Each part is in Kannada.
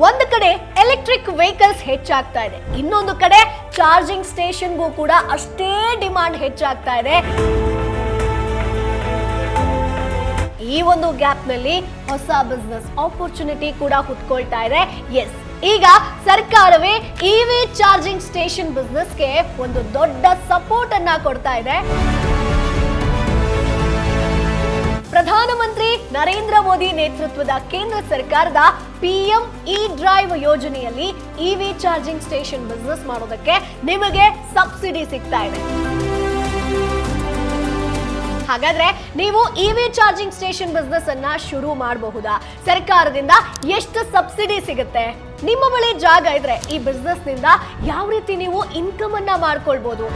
ಒಂದು ಕಡೆ ಎಲೆಕ್ಟ್ರಿಕ್ ವೆಹಿಕಲ್ಸ್ ಹೆಚ್ಚಾಗ್ತಾ ಇದೆ, ಇನ್ನೊಂದು ಕಡೆ ಚಾರ್ಜಿಂಗ್ ಸ್ಟೇಷನ್ಗೂ ಕೂಡ ಅಷ್ಟೇ ಡಿಮಾಂಡ್ ಹೆಚ್ಚಾಗ್ತಾ ಇದೆ. ಈ ಒಂದು ಗ್ಯಾಪ್ ನಲ್ಲಿ ಹೊಸ ಬಿಸ್ನೆಸ್ ಆಪರ್ಚುನಿಟಿ ಕೂಡ ಹುಟ್ಕೊಳ್ತಾ ಇದೆ. ಎಸ್, ಈಗ ಸರ್ಕಾರವೇ ಇವಿ ಚಾರ್ಜಿಂಗ್ ಸ್ಟೇಷನ್ ಬಿಸ್ನೆಸ್ಗೆ ಒಂದು ದೊಡ್ಡ ಸಪೋರ್ಟ್ ಅನ್ನ ಕೊಡ್ತಾ ಇದೆ. ಪ್ರಧಾನಮಂತ್ರಿ ನರೇಂದ್ರ ಮೋದಿ ನೇತೃತ್ವದ ಕೇಂದ್ರ ಸರ್ಕಾರದ ಪಿಎಂ ಇ ಡ್ರೈವ್ ಯೋಜನೆಯಲ್ಲಿ ಇವಿ ಚಾರ್ಜಿಂಗ್ ಸ್ಟೇಷನ್ ಬಿಸ್ನೆಸ್ ಮಾಡೋದಕ್ಕೆ ನಿಮಗೆ ಸಬ್ಸಿಡಿ ಸಿಗ್ತಾ ಇದೆ. ಹಾಗಾದ್ರೆ ನೀವು ಇವಿ ಚಾರ್ಜಿಂಗ್ ಸ್ಟೇಷನ್ ಬಿಸ್ನೆಸ್ ಅನ್ನ ಶುರು ಮಾಡಬಹುದಾ? ಸರ್ಕಾರದಿಂದ ಎಷ್ಟು ಸಬ್ಸಿಡಿ ಸಿಗುತ್ತೆ? ನಿಮ್ಮ ಬಳಿ ಜಾಗ ಇದ್ರೆ ಈ ಬಿಸ್ನೆಸ್ ನಿಂದ ಯಾವ ರೀತಿ ನೀವು ಇನ್ಕಮ್ ಅನ್ನ ಮಾಡ್ಕೊಳ್ಬಹುದು?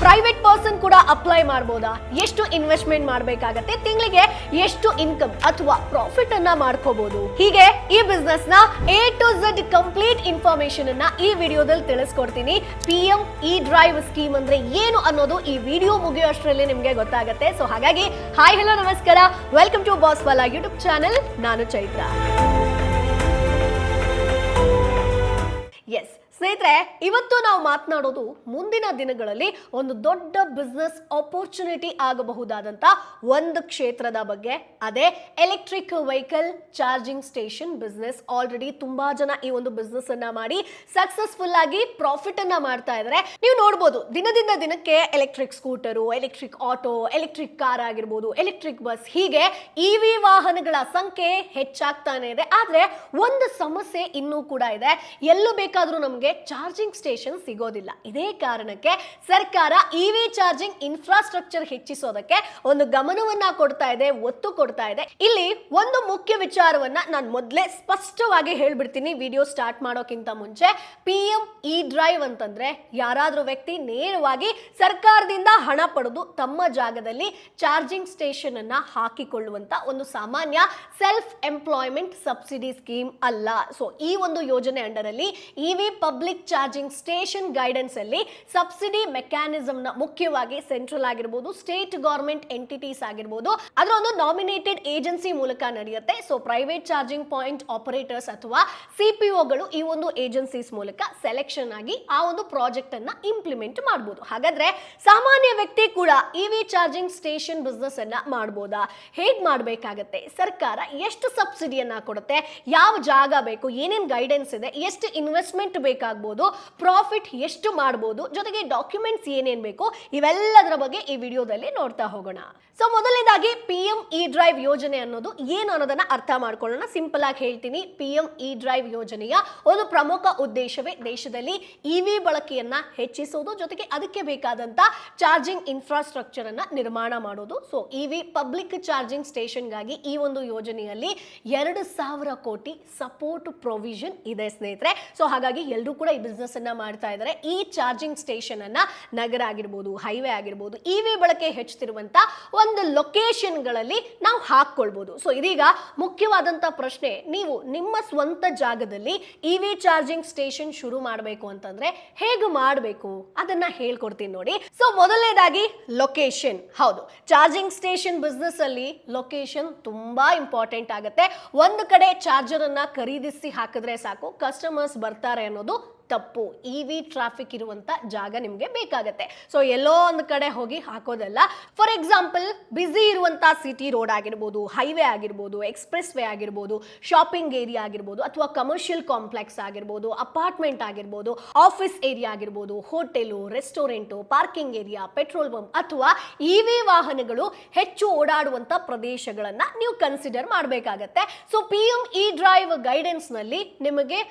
ಪ್ರೈವೇಟ್ ಪರ್ಸನ್ ಕೂಡ ಅಪ್ಲೈ ಮಾಡಬಹುದಾ? ಎಷ್ಟು ಇನ್ವೆಸ್ಟ್ಮೆಂಟ್ ಮಾಡಬೇಕಾಗತ್ತೆ? ತಿಂಗಳಿಗೆ ಎಷ್ಟು ಇನ್ಕಮ್ ಅಥವಾ ಪ್ರಾಫಿಟ್ ಅನ್ನ ಮಾಡ್ಕೋಬಹುದು? ಹೀಗೆ ಈ ಬಿಸ್ನೆಸ್ ನ A to Z complete information ಅನ್ನ ಈ ವಿಡಿಯೋದಲ್ಲಿ ತಿಳಿಸ್ಕೊಡ್ತೀನಿ. ಪಿಎಂ ಇ ಡ್ರೈವ್ ಸ್ಕೀಮ್ ಅಂದ್ರೆ ಏನು ಅನ್ನೋದು ಈ ವಿಡಿಯೋ ಮುಗಿಯೋಷ್ಟರಲ್ಲಿ ನಿಮ್ಗೆ ಗೊತ್ತಾಗುತ್ತೆ. ಸೊ ಹಾಗಾಗಿ ಹಾಯ್, ಹಲೋ, ನಮಸ್ಕಾರ, welcome to Boss Wala YouTube channel. ನಾನು ಚೈತ್ರ. ಎಸ್ ಸ್ನೇಹಿತರೆ, ಇವತ್ತು ನಾವು ಮಾತನಾಡೋದು ಮುಂದಿನ ದಿನಗಳಲ್ಲಿ ಒಂದು ದೊಡ್ಡ ಬಿಸ್ನೆಸ್ ಆಪರ್ಚುನಿಟಿ ಆಗಬಹುದಾದಂತ ಒಂದು ಕ್ಷೇತ್ರದ ಬಗ್ಗೆ. ಅದೇ electric vehicle charging station business. Already ತುಂಬಾ ಜನ ಈ ಒಂದು ಬಿಸ್ನೆಸ್ ಅನ್ನ ಮಾಡಿ ಸಕ್ಸಸ್ಫುಲ್ ಆಗಿ ಪ್ರಾಫಿಟ್ ಅನ್ನ ಮಾಡ್ತಾ ಇದ್ದಾರೆ. ನೀವು ನೋಡಬಹುದು, ದಿನದಿಂದ ದಿನಕ್ಕೆ electric scooter, electric auto, electric car ಆಗಿರ್ಬೋದು, ಎಲೆಕ್ಟ್ರಿಕ್ ಬಸ್, ಹೀಗೆ ಇವಿ ವಾಹನಗಳ ಸಂಖ್ಯೆ ಹೆಚ್ಚಾಗ್ತಾನೆ ಇದೆ. ಆದ್ರೆ ಒಂದು ಸಮಸ್ಯೆ ಇನ್ನೂ ಕೂಡ ಇದೆ. ಎಲ್ಲೂ ಬೇಕಾದ್ರೂ ನಮಗೆ ಚಾರ್ಜಿಂಗ್ ಸ್ಟೇಷನ್ ಸಿಗೋದಿಲ್ಲ. ಇದೇ ಕಾರಣಕ್ಕೆ ಸರ್ಕಾರ ಇವಿ ಚಾರ್ಜಿಂಗ್ ಇನ್ಫ್ರಾಸ್ಟ್ರಕ್ಚರ್ ಹೆಚ್ಚಿಸೋದಕ್ಕೆ ಒಂದು ಗಮನವನ್ನ ಕೊಡ್ತಾ ಇದೆ, ಒತ್ತು ಕೊಡ್ತಾ ಇದೆ. ಇಲ್ಲಿ ಒಂದು ಮುಖ್ಯ ವಿಚಾರವನ್ನ ನಾನು ಮೊದಲೇ ಸ್ಪಷ್ಟವಾಗಿ ಹೇಳ್ಬಿಡ್ತೀನಿ ವಿಡಿಯೋ ಸ್ಟಾರ್ಟ್ ಮಾಡೋಕ್ಕಿಂತ ಮುಂಚೆ. ಪಿಎಂ ಇ ಡ್ರೈವ್ ಅಂತಂದ್ರೆ ಯಾರಾದ್ರೂ ವ್ಯಕ್ತಿ ನೇರವಾಗಿ ಸರ್ಕಾರದಿಂದ ಹಣ ಪಡೆದು ತಮ್ಮ ಜಾಗದಲ್ಲಿ ಚಾರ್ಜಿಂಗ್ ಸ್ಟೇಷನ್ ಅನ್ನ ಹಾಕಿಕೊಳ್ಳುವಂತ ಒಂದು ಸಾಮಾನ್ಯ ಸೆಲ್ಫ್ ಎಂಪ್ಲಾಯ್ಮೆಂಟ್ ಸಬ್ಸಿಡಿ ಸ್ಕೀಮ್ ಅಲ್ಲ. ಸೊ ಈ ಒಂದು ಯೋಜನೆ ಅಂಡರ್ ಅಲ್ಲಿ EV public charging station guidance ಅಲ್ಲಿ ಸಬ್ಸಿಡಿ ಮೆಕ್ಯಾನಿಸಮ್ ನ ಮುಖ್ಯವಾಗಿ ಸೆಂಟ್ರಲ್ ಆಗಿರಬಹುದು, ಸ್ಟೇಟ್ ಗವರ್ಮೆಂಟ್ ಎಂಟಿಟೀಸ್ ಆಗಿರಬಹುದು, ಅದರ ಒಂದು ನಾಮಿನೇಟೆಡ್ ಏಜೆನ್ಸಿ ಮೂಲಕ ನಡೆಯುತ್ತೆ. So private charging point operators ಅಥವಾ ಸಿಪಿಒಗಳು ಈ ಒಂದು ಏಜೆನ್ಸೀಸ್ ಮೂಲಕ ಸೆಲೆಕ್ಷನ್ ಆಗಿ ಆ ಒಂದು ಪ್ರಾಜೆಕ್ಟ್ ಅನ್ನ ಇಂಪ್ಲಿಮೆಂಟ್ ಮಾಡಬಹುದು. ಹಾಗಾದ್ರೆ ಸಾಮಾನ್ಯ ವ್ಯಕ್ತಿ ಕೂಡ ಇವಿ ಚಾರ್ಜಿಂಗ್ ಸ್ಟೇಷನ್ ಬಿಸ್ನೆಸ್ ಅನ್ನ ಮಾಡಬಹುದಾ? ಹೇಗ್ ಮಾಡಬೇಕಾಗತ್ತೆ? ಸರ್ಕಾರ ಎಷ್ಟು ಸಬ್ಸಿಡಿಯನ್ನ ಕೊಡುತ್ತೆ? ಯಾವ ಜಾಗ ಬೇಕು? ಏನೇನ್ ಗೈಡೆನ್ಸ್ ಇದೆ? ಎಷ್ಟು ಇನ್ವೆಸ್ಟ್ಮೆಂಟ್ ಬೇಕಾಗಬಹುದು? ಪ್ರಾಫಿಟ್ ಎಷ್ಟು ಮಾಡಬಹುದು? ಜೊತೆಗೆ ಡಾಕ್ಯುಮೆಂಟ್ಸ್ ಏನೇನ್ ಬೇಕು? ಇವೆಲ್ಲದರ ಬಗ್ಗೆ ಈ ವಿಡಿಯೋದಲ್ಲಿ ನೋಡ್ತಾ ಹೋಗೋಣ. ಸೊ ಮೊದಲನೇದಾಗಿ ಪಿಎಂ ಇ ಡ್ರೈವ್ ಯೋಜನೆ ಅನ್ನೋದು ಏನು ಅನ್ನೋದನ್ನ ಅರ್ಥ ಮಾಡ್ಕೊಳ್ಳೋಣ. ಸಿಂಪಲ್ ಆಗಿ ಹೇಳ್ತೀನಿ. ಪಿಎಂ ಇ ಡ್ರೈವ್ ಯೋಜನೆಯ ಒಂದು ಪ್ರಮುಖ ಉದ್ದೇಶವೇ ದೇಶದಲ್ಲಿ ಇವಿ ಬಳಕೆಯನ್ನ ಹೆಚ್ಚಿಸೋದು, ಜೊತೆಗೆ ಅದಕ್ಕೆ ಬೇಕಾದಂತ ಚಾರ್ಜಿಂಗ್ ಇನ್ಫ್ರಾಸ್ಟ್ರಕ್ಚರ್ ಅನ್ನ ನಿರ್ಮಾಣ ಮಾಡೋದು. So EV public charging station ಗಾಗಿ ಈ ಒಂದು ಯೋಜನೆಯಲ್ಲಿ 2,000 ಕೋಟಿ ಸಪೋರ್ಟ್ ಪ್ರೊವಿಷನ್ ಇದೆ ಸ್ನೇಹಿತರೆ. ಸೊ ಹಾಗಾಗಿ ಎಲ್ಲರೂ ಕೂಡ ಈ ಬಿಸ್ನೆಸ್ ಅನ್ನ ಮಾಡ್ತಾ ಇದ್ದಾರೆ. ಈ ಚಾರ್ಜಿಂಗ್ ಸ್ಟೇಷನ್ ಅನ್ನ ನಗರ ಆಗಿರ್ಬೋದು, ಹೈವೇ ಆಗಿರ್ಬೋದು, ಇವಿ ಬಳಕೆ ಹೆಚ್ಚುತ್ತಿರುವಂತ ಒಂದು ಲೊಕೇಶನ್ ಗಳಲ್ಲಿ ನಾವು ಹಾಕೊಳ್ಬಹುದು. ಸೊ ಇದೀಗ ಮುಖ್ಯವಾದಂತ ಪ್ರಶ್ನೆ, ನೀವು ನಿಮ್ಮ ಸ್ವಂತ ಜಾಗದಲ್ಲಿ ಇವಿ ಚಾರ್ಜಿಂಗ್ ಸ್ಟೇಷನ್ ಶುರು ಮಾಡಬೇಕು ಅಂತಂದ್ರೆ ಹೇಗೆ ಮಾಡಬೇಕು ಅದನ್ನ ಹೇಳ್ಕೊಡ್ತೀನಿ ನೋಡಿ. ಸೊ ಮೊದಲನೇದಾಗಿ ಲೊಕೇಶನ್. ಹೌದು, ಚಾರ್ಜಿಂಗ್ ಸ್ಟೇಷನ್ ಬಿಸ್ನೆಸ್ ಅಲ್ಲಿ ಲೊಕೇಶನ್ ತುಂಬಾ ಇಂಪಾರ್ಟೆಂಟ್ ಆಗುತ್ತೆ. ಒಂದು ಕಡೆ ಚಾರ್ಜರ್ ಅನ್ನ ಖರೀದಿಸಿ ಹಾಕಿದ್ರೆ ಸಾಕು, ಕಸ್ಟಮರ್ಸ್ ಬರ್ತಾರೆ ಅನ್ನೋದು ತಪ್ಪು. ಇವಿ ಟ್ರಾಫಿಕ್ ಇರುವಂತ ಜಾಗ ನಿಮ್ಗೆ ಬೇಕಾಗತ್ತೆ. ಸೊ ಎಲ್ಲೋ ಒಂದು ಕಡೆ ಹೋಗಿ ಹಾಕೋದಲ್ಲ. ಫಾರ್ ಎಕ್ಸಾಂಪಲ್, ಬಿಸಿ ಇರುವಂತ ಸಿಟಿ ರೋಡ್ ಆಗಿರ್ಬೋದು, ಹೈವೇ ಆಗಿರ್ಬೋದು, ಎಕ್ಸ್ಪ್ರೆಸ್ ವೇ ಆಗಿರ್ಬೋದು, ಶಾಪಿಂಗ್ ಏರಿಯಾ ಆಗಿರ್ಬೋದು, ಅಥವಾ ಕಮರ್ಷಿಯಲ್ ಕಾಂಪ್ಲೆಕ್ಸ್ ಆಗಿರ್ಬೋದು, ಅಪಾರ್ಟ್ಮೆಂಟ್ ಆಗಿರ್ಬೋದು, ಆಫೀಸ್ ಏರಿಯಾ ಆಗಿರ್ಬೋದು, hotel, restaurant, parking area, petrol bunk ಅಥವಾ ಇವಿ ವಾಹನಗಳು ಹೆಚ್ಚು ಓಡಾಡುವಂತ ಪ್ರದೇಶಗಳನ್ನ ನೀವು ಕನ್ಸಿಡರ್ ಮಾಡಬೇಕಾಗತ್ತೆ. So PM E drive guidance ನಲ್ಲಿ ನಿಮಗೆ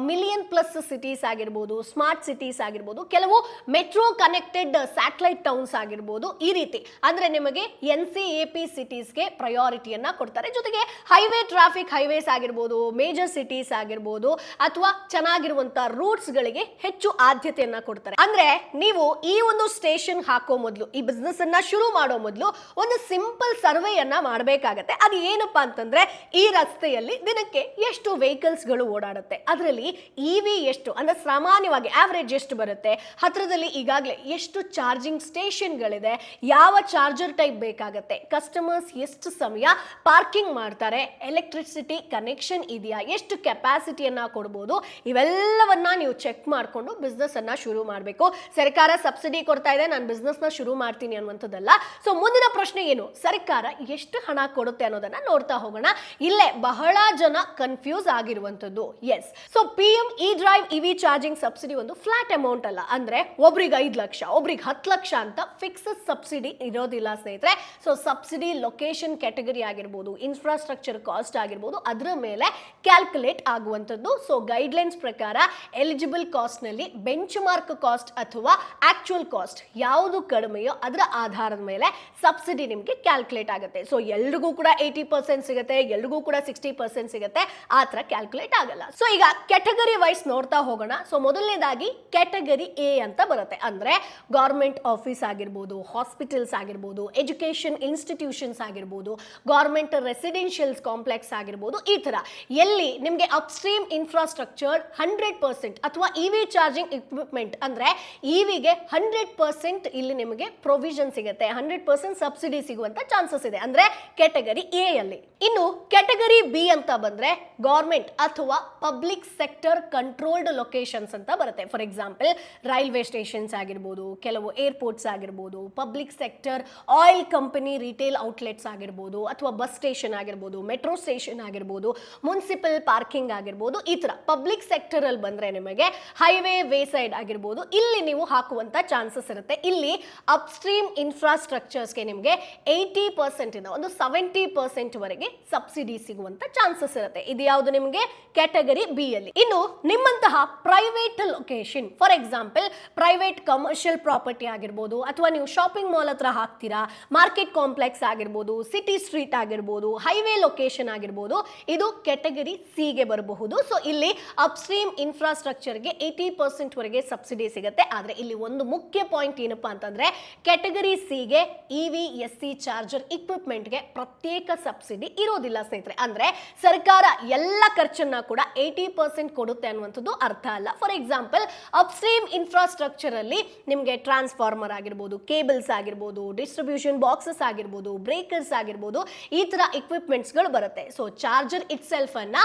ಮಿಲಿಯನ್ ಪ್ಲಸ್ ಸಿಟೀಸ್ ಆಗಿರ್ಬೋದು, ಸ್ಮಾರ್ಟ್ ಸಿಟೀಸ್ ಆಗಿರ್ಬೋದು, ಕೆಲವು ಮೆಟ್ರೋ ಕನೆಕ್ಟೆಡ್ ಸ್ಯಾಟಲೈಟ್ ಟೌನ್ಸ್ ಆಗಿರ್ಬೋದು, ಈ ರೀತಿ ಅಂದ್ರೆ ನಿಮಗೆ NCAP ಸಿಟೀಸ್ಗೆ ಪ್ರಯಾರಿಟಿಯನ್ನ ಕೊಡ್ತಾರೆ. ಜೊತೆಗೆ ಹೈವೇ ಟ್ರಾಫಿಕ್ ಹೈವೇಸ್ ಆಗಿರ್ಬೋದು, ಮೇಜರ್ ಸಿಟೀಸ್ ಆಗಿರ್ಬೋದು, ಅಥವಾ ಚೆನ್ನಾಗಿರುವಂತ ರೂಟ್ಸ್ ಗಳಿಗೆ ಹೆಚ್ಚು ಆದ್ಯತೆಯನ್ನ ಕೊಡ್ತಾರೆ. ಅಂದ್ರೆ ನೀವು ಈ ಒಂದು ಸ್ಟೇಷನ್ ಹಾಕೋ ಮೊದಲು, ಈ ಬಿಸ್ನೆಸ್ ಅನ್ನ ಶುರು ಮಾಡೋ ಮೊದಲು ಒಂದು ಸಿಂಪಲ್ ಸರ್ವೆಯನ್ನ ಮಾಡಬೇಕಾಗತ್ತೆ. ಅದು ಏನಪ್ಪಾ ಅಂತಂದ್ರೆ, ಈ ರಸ್ತೆಯಲ್ಲಿ ದಿನಕ್ಕೆ ಎಷ್ಟು ವೆಹಿಕಲ್ಸ್ ಗಳು ಓಡಾಡುತ್ತೆ, ಅದರಲ್ಲಿ ಇವಿ ಎಷ್ಟು ಅಂದ್ರೆ ಸಾಮಾನ್ಯವಾಗಿ ಆವರೇಜ್ ಎಷ್ಟು ಬರುತ್ತೆ, ಹತ್ರದಲ್ಲಿ ಈಗಾಗಲೇ ಎಷ್ಟು ಚಾರ್ಜಿಂಗ್ ಸ್ಟೇಷನ್ಗಳಿದೆ, ಯಾವ ಚಾರ್ಜರ್ ಟೈಪ್ ಬೇಕಾಗತ್ತೆ, ಕಸ್ಟಮರ್ಸ್ ಎಷ್ಟು ಸಮಯ ಪಾರ್ಕಿಂಗ್ ಮಾಡ್ತಾರೆ, ಎಲೆಕ್ಟ್ರಿಸಿಟಿ ಕನೆಕ್ಷನ್ ಇದೆಯಾ, ಎಷ್ಟು ಕೆಪಾಸಿಟಿಯನ್ನ ಕೊಡ್ಬೋದು, ಇವೆಲ್ಲವನ್ನ ನೀವು ಚೆಕ್ ಮಾಡಿಕೊಂಡು ಬಿಸ್ನೆಸ್ ಅನ್ನ ಶುರು ಮಾಡಬೇಕು. ಸರ್ಕಾರ ಸಬ್ಸಿಡಿ ಕೊಡ್ತಾ ಇದೆ, ನಾನು ಬಿಸ್ನೆಸ್ ನ ಶುರು ಮಾಡ್ತೀನಿ ಅನ್ನುವಂಥದ್ದಲ್ಲ. ಸೊ ಮುಂದಿನ ಪ್ರಶ್ನೆ ಏನು, ಸರ್ಕಾರ ಎಷ್ಟು ಹಣ ಕೊಡುತ್ತೆ ಅನ್ನೋದನ್ನ ನೋಡ್ತಾ ಹೋಗೋಣ. ಇಲ್ಲೇ ಬಹಳ ಜನ ಕನ್ಫ್ಯೂಸ್ ಆಗಿರುವಂತದ್ದು. Yes, so PM E-Drive EV charging subsidy ಒಂದು ಫ್ಲಾಟ್ ಅಮೌಂಟ್ ಅಲ್ಲ. ಅಂದ್ರೆ ಒಬ್ರಿಗೆ 5 ಲಕ್ಷ, ಒಬ್ರಿಗೆ 10 ಲಕ್ಷ ಅಂತ ಫಿಕ್ಸ್ ಸಬ್ಸಿಡಿ ಇರೋದಿಲ್ಲ ಸ್ನೇಹಿತರೆ. ಸೊ ಸಬ್ಸಿಡಿ ಲೊಕೇಶನ್ ಕ್ಯಾಟಗರಿ ಆಗಿರ್ಬೋದು, ಇನ್ಫ್ರಾಸ್ಟ್ರಕ್ಚರ್ ಕಾಸ್ಟ್ ಆಗಿರ್ಬೋದು, ಅದರ ಮೇಲೆ ಕ್ಯಾಲ್ಕುಲೇಟ್ ಆಗುವಂಥದ್ದು. ಸೊ ಗೈಡ್ಲೈನ್ಸ್ ಪ್ರಕಾರ ಎಲಿಜಿಬಲ್ ಕಾಸ್ಟ್ ನಲ್ಲಿ ಬೆಂಚ್ ಮಾರ್ಕ್ ಕಾಸ್ಟ್ ಅಥವಾ ಆಕ್ಚುಯಲ್ ಕಾಸ್ಟ್ ಯಾವುದು ಕಡಿಮೆಯೋ ಅದರ ಆಧಾರದ ಮೇಲೆ ಸಬ್ಸಿಡಿ ನಿಮಗೆ ಕ್ಯಾಲ್ಕುಲೇಟ್ ಆಗುತ್ತೆ. ಸೊ ಎಲ್ರಿಗೂ ಕೂಡ 80% ಸಿಗುತ್ತೆ, ಎಲ್ರಿಗೂ ಕೂಡ 60% ಸಿಗುತ್ತೆ, ಆ ಥರ ಕ್ಯಾಲ್ಕುಲೇಟ್ ಆಗಲ್ಲ. ಸೊ ಈಗ ಕ್ಯಾಟಗರಿ ವೈಸ್ ನೋಡ್ತಾ ಹೋಗೋಣ. ಸೊ ಮೊದಲನೇದಾಗಿ ಕ್ಯಾಟಗರಿ ಎ ಅಂತ ಬರುತ್ತೆ. ಅಂದ್ರೆ ಗೌರ್ಮೆಂಟ್ ಆಫೀಸ್ ಆಗಿರ್ಬೋದು, ಹಾಸ್ಪಿಟಲ್ಸ್ ಆಗಿರ್ಬೋದು, ಎಜುಕೇಶನ್ ಇನ್ಸ್ಟಿಟ್ಯೂಷನ್ಸ್ ಆಗಿರ್ಬೋದು, ಗೌರ್ಮೆಂಟ್ ರೆಸಿಡೆನ್ಷಿಯಲ್ಸ್ ಕಾಂಪ್ಲೆಕ್ಸ್ ಆಗಿರ್ಬೋದು, ಈ ತರ ಎಲ್ಲಿ ನಿಮಗೆ ಅಪ್ಸ್ಟ್ರೀಮ್ ಇನ್ಫ್ರಾಸ್ಟ್ರಕ್ಚರ್ 100% ಅಥವಾ ಇವಿ ಚಾರ್ಜಿಂಗ್ ಇಕ್ವಿಪ್ಮೆಂಟ್ ಅಂದ್ರೆ ಇವಿಗೆ 100% ಇಲ್ಲಿ ನಿಮಗೆ ಪ್ರೊವಿಷನ್ ಸಿಗುತ್ತೆ, 100% ಸಬ್ಸಿಡಿ ಸಿಗುವಂತ ಚಾನ್ಸಸ್ ಇದೆ, ಅಂದ್ರೆ ಕ್ಯಾಟಗರಿ ಎ ಅಲ್ಲಿ. ಇನ್ನು ಕ್ಯಾಟಗರಿ ಬಿ ಅಂತ ಬಂದ್ರೆ ಗೌರ್ಮೆಂಟ್ ಅಥವಾ ಪಬ್ಲಿಕ್ ಸೆಕ್ಟರ್ ಕಂಟ್ರೋಲ್ಡ್ ಲೊಕೇಶನ್ಸ್ ಅಂತ ಬರುತ್ತೆ. ಫಾರ್ ಎಕ್ಸಾಂಪಲ್ ರೈಲ್ವೆ ಸ್ಟೇಷನ್ಸ್ ಆಗಿರ್ಬೋದು, ಕೆಲವು ಏರ್ಪೋರ್ಟ್ಸ್ ಆಗಿರ್ಬೋದು, public sector oil company retail outlets ಆಗಿರ್ಬೋದು, ಅಥವಾ ಬಸ್ ಸ್ಟೇಷನ್ ಆಗಿರ್ಬೋದು, ಮೆಟ್ರೋ ಸ್ಟೇಷನ್ ಆಗಿರ್ಬೋದು, ಮುನ್ಸಿಪಲ್ ಪಾರ್ಕಿಂಗ್ ಆಗಿರ್ಬೋದು, ಈ ತರ ಪಬ್ಲಿಕ್ ಸೆಕ್ಟರ್ ಅಲ್ಲಿ ಬಂದ್ರೆ ನಿಮಗೆ ಹೈವೇ ವೇ ಸೈಡ್ ಆಗಿರ್ಬೋದು, ಇಲ್ಲಿ ನೀವು ಹಾಕುವಂತ ಚಾನ್ಸಸ್ ಇರುತ್ತೆ. ಇಲ್ಲಿ ಅಪ್ಸ್ಟ್ರೀಮ್ ಇನ್ಫ್ರಾಸ್ಟ್ರಕ್ಚರ್ಸ್ಗೆ ನಿಮಗೆ 80% ಇಂದ ಒಂದು 70% ವರೆಗೆ ಸಬ್ಸಿಡಿ ಸಿಗುವಂತ ಚಾನ್ಸಸ್ ಇರುತ್ತೆ. ಇದು ಯಾವುದು ನಿಮಗೆ ಕ್ಯಾಟಗರಿ ಬಿ ಅಲ್ಲಿ. ಇನ್ನು ನಿಮ್ಮಂತಹ private location, for example private commercial property ಆಗಿರ್ಬೋದು, ಅಥವಾ ನೀವು ಶಾಪಿಂಗ್ ಮಾಲ್ ಹತ್ರ ಹಾಕ್ತೀರಾ, ಮಾರ್ಕೆಟ್ ಕಾಂಪ್ಲೆಕ್ಸ್ ಆಗಿರ್ಬೋದು, ಸಿಟಿ ಸ್ಟ್ರೀಟ್ ಆಗಿರ್ಬೋದು, ಹೈವೇ ಲೊಕೇಶನ್ ಆಗಿರ್ಬೋದು, ಇದು ಕ್ಯಾಟಗರಿ ಸಿ ಗೆ ಬರಬಹುದು. ಸೊ ಇಲ್ಲಿ ಅಪ್ಸ್ಟ್ರೀಮ್ ಇನ್ಫ್ರಾಸ್ಟ್ರಕ್ಚರ್ಗೆ 80% ವರೆಗೆ ಸಬ್ಸಿಡಿ ಸಿಗುತ್ತೆ. ಆದ್ರೆ ಇಲ್ಲಿ ಒಂದು ಮುಖ್ಯ ಪಾಯಿಂಟ್ ಏನಪ್ಪಾ ಅಂತಂದ್ರೆ ಕ್ಯಾಟಗರಿ ಸಿ ಗೆ ಇವಿ ಎಸ್ಸಿ ಚಾರ್ಜರ್ ಇಕ್ವಿಪ್ಮೆಂಟ್ ಗೆ ಪ್ರತ್ಯೇಕ ಸಬ್ಸಿಡಿ ಇರೋದಿಲ್ಲ ಸ್ನೇಹಿತರೆ. ಅಂದ್ರೆ ಸರ್ಕಾರ ಎಲ್ಲ ಖರ್ಚನ್ನ ಕೂಡ 80% ಕೊಡುತ್ತೆ ಅನ್ನುವಂಥದ್ದು ಅರ್ಥ ಅಲ್ಲ. ಫಾರ್ ಎಕ್ಸಾಂಪಲ್ ಅಪ್ಸ್ಟ್ರೀಮ್ ಇನ್ಫ್ರಾಸ್ಟ್ರಕ್ಚರ್ ಅಲ್ಲಿ ನಿಮಗೆ ಟ್ರಾನ್ಸ್ಫಾರ್ಮರ್ ಆಗಿರ್ಬೋದು, ಕೇಬಲ್ಸ್ ಆಗಿರ್ಬೋದು, ಡಿಸ್ಟ್ರಿಬ್ಯೂಷನ್ ಬಾಕ್ಸಸ್ ಆಗಿರ್ಬೋದು, ಬ್ರೇಕರ್ಸ್ ಆಗಿರ್ಬೋದು, ಈ ತರ ಇಕ್ವಿಪ್ಮೆಂಟ್ಸ್ ಗಳು ಬರುತ್ತೆ. ಸೊ ಚಾರ್ಜರ್ ಇಟ್ ಸೆಲ್ಫ್ ಅನ್ನ